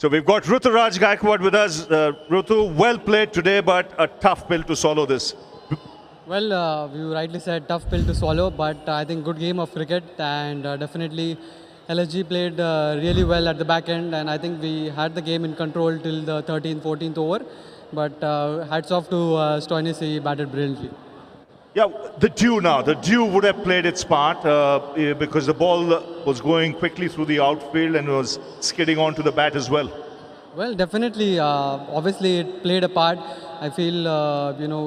So we've got Ruturaj Gaikwad with us. Rutu, well played today, but a tough pill to swallow this. Well, you rightly said tough pill to swallow, but I think good game of cricket, and definitely LSG played really well at the back end, and I think we had the game in control till the 13th, 14th over. But hats off to Stoinis, he batted brilliantly. Yeah, the dew now. The dew would have played its part because the ball was going quickly through the outfield and was skidding onto the bat as well. Well, definitely, obviously it played a part. I feel,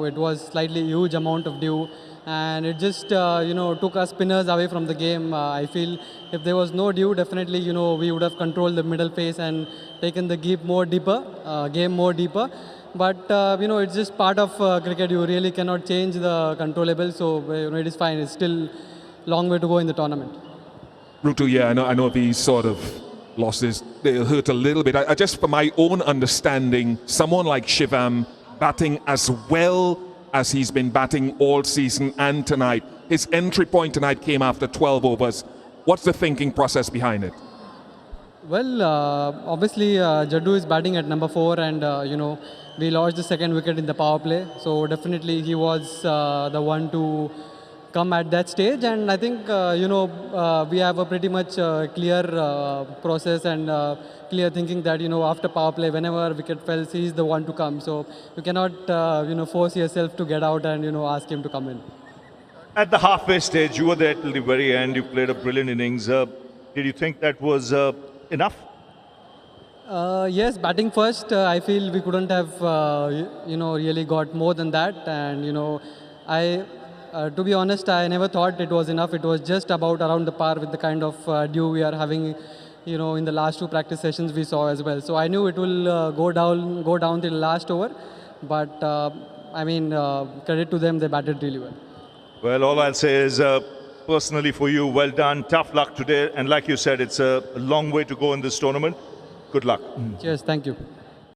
it was slightly huge amount of dew, and it just, took our spinners away from the game. I feel if there was no dew, definitely, we would have controlled the middle pace and taken the game more deeper. But, it's just part of cricket. You really cannot change the controllable, so, it is fine. It's still long way to go in the tournament. Rutu, yeah, I know these sort of losses, they'll hurt a little bit. I just, for my own understanding, someone like Shivam batting as well as he's been batting all season and tonight, his entry point tonight came after 12 overs. What's the thinking process behind it? Well, obviously, Jaddu is batting at number 4, and we lost the second wicket in the power play. So definitely, he was the one to come at that stage. And I think we have a pretty much clear process and clear thinking that after power play, whenever wicket falls, he is the one to come. So you cannot force yourself to get out and ask him to come in. At the halfway stage, you were there till the very end. You played a brilliant innings. Did you think that was enough? Yes, batting first, I feel we couldn't have, really got more than that. And, to be honest, I never thought it was enough. It was just about around the par with the kind of dew we are having, in the last 2 practice sessions we saw as well. So I knew it will go down till last over. But, credit to them, they batted really well. Well, all I'll say is, personally for you, well done. Tough luck today. And like you said, it's a long way to go in this tournament. Good luck. Cheers, thank you.